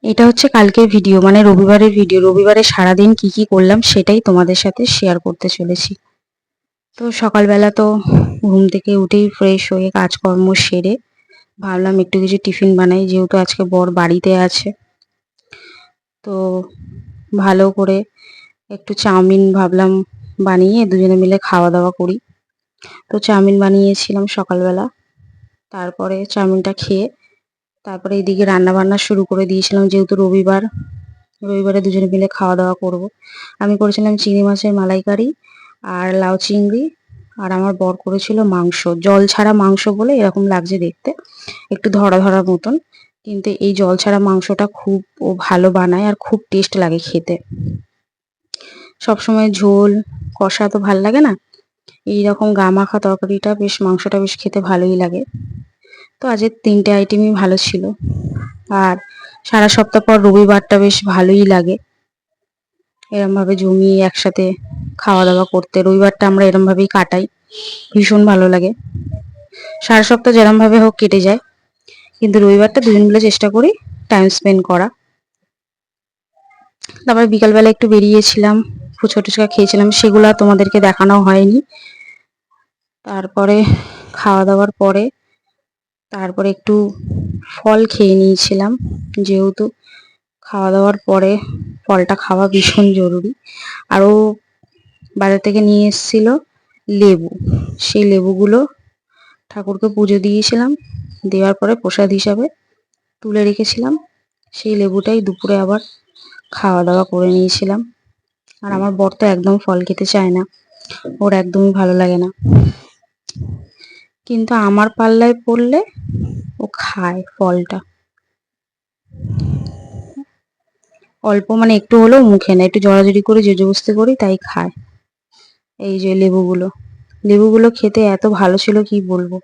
এটা হচ্ছে কালকের ভিডিও, মানে রবিবারের ভিডিও। রবিবারে সারাদিন কি কি করলাম সেটাই তোমাদের সাথে শেয়ার করতে চলেছি। তো সকালবেলা তো ঘুম থেকে উঠেই ফ্রেশ হয়ে কাজকর্ম সেরে ভাবলাম একটু কিছু টিফিন বানাই, যেহেতু আজকে বর বাড়িতে আছে। তো ভালো করে একটু চাউমিন ভাবলাম বানিয়ে দুজনে মিলে খাওয়া দাওয়া করি। তো চাউমিন বানিয়েছিলাম সকালবেলা। তারপরে চাউমিনটা খেয়ে তারপরে এদিকে রান্না বান্না শুরু করে দিয়েছিলাম, যেহেতু রবিবার। রবিবারে দুজনে মিলে খাওয়া দাওয়া করব। আমি করেছিলাম চিংড়ি মাছের মালাইকারি আর লাউ চিংড়ি। আর আমার বর করেছিল মাংস, জল ছাড়া মাংস বলে এরকম লাগছে দেখতে, একটু ধরা ধরা মতন। কিন্তু এই জল ছাড়া মাংসটা খুব ও ভালো বানায় আর খুব টেস্ট লাগে খেতে। সবসময় ঝোল কষা তো ভাল লাগে না, এইরকম গা মাখা তরকারিটা বেশ, মাংসটা বেশ খেতে ভালোই লাগে। তো আজকের 3টে আইটেমই ভালো ছিল। আর সারা সপ্তাহ পর রবিবারটা বেশ ভালোই লাগে এরম ভাবে জমিয়ে একসাথে খাওয়া দাওয়া করতে। রবিবারটা আমরা এরম ভাবেই কাটাই, ভীষণ ভালো লাগে। সারা সপ্তাহ যেরম ভাবে হোক কেটে যায়, কিন্তু রবিবারটা দুজন মিলে চেষ্টা করি টাইম স্পেন্ড করা। তারপরে বিকালবেলা একটু বেরিয়েছিলাম, ফুচকা টুচকা খেয়েছিলাম, সেগুলো আর তোমাদেরকে দেখানো হয়নি। তারপরে খাওয়া দাওয়ার পরে তারপরে একটু ফল খেয়ে নিয়েছিলাম, যেহেতু খাওয়া দাওয়ার পরে ফলটা খাওয়া ভীষণ জরুরি। আরও বাজার থেকে নিয়ে এসেছিল লেবু, সেই লেবুগুলো ঠাকুরকে পুজো দিয়েছিলাম, দেওয়ার পরে প্রসাদ হিসাবে তুলে রেখেছিলাম। সেই লেবুটাই দুপুরে আবার খাওয়া দাওয়া করে নিয়েছিলাম। আর আমার বর তো একদম ফল খেতে চায় না, ওর একদমই ভালো লাগে না, কিন্তু আমার পাল্লায় পড়লে ও খায় ফলটা। অল্প মানে একটু হলেও মুখে নেয়, একটু জড়াজড়ি করে জবরদস্তি করি তাই খায়। এই যে লেবুগুলো, লেবুগুলো খেতে এত ভালো ছিল কি বলবো।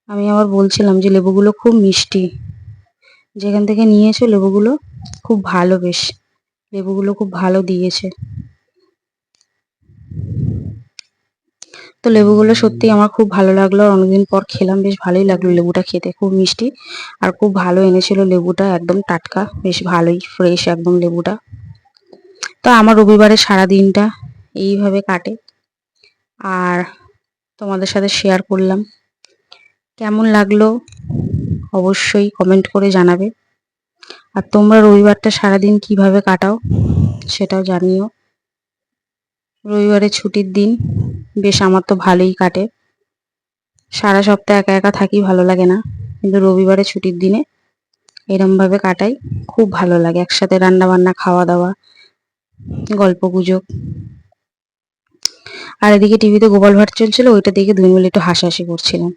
আমি আবার বলছিলাম যে লেবুগুলো খুব মিষ্টি, যেখান থেকে নিয়েছো লেবুগুলো খুব ভালো, বেশ লেবুগুলো খুব ভালো দিয়েছে। তো লেবুগুলো সত্যি আমার খুব ভালো লাগলো, অনেকদিন পর খেলাম, বেশ ভালোই লাগলো লেবুটা খেতে, খুব মিষ্টি আর খুব ভালো এনেছিল লেবুটা, একদম টাটকা, বেশ ভালোই ফ্রেশ একদম লেবুটা। তো আমার রবিবারের সারা দিনটা এইভাবে কাটে, আর তোমাদের সাথে শেয়ার করলাম। কেমন লাগলো অবশ্যই কমেন্ট করে জানাবে। আর তোমরা রবিবারটা সারাদিন কিভাবে কাটাও সেটাও জানিও। রবিবারে ছুটির দিন বেশ আমার তো ভালোই কাটে। সারা সপ্তাহ একা একা থাকি, ভালো লাগে না, কিন্তু রবিবারে ছুটির দিনে এরম ভাবে কাটাই, খুব ভালো লাগে। একসাথে রান্না বান্না, খাওয়া দাওয়া, গল্প গুজব। আর এদিকে টিভিতে গোপাল ভাঁড় চলছিল, ওইটা দেখে দুই মিলে একটু হাসাহাসি করছিলাম।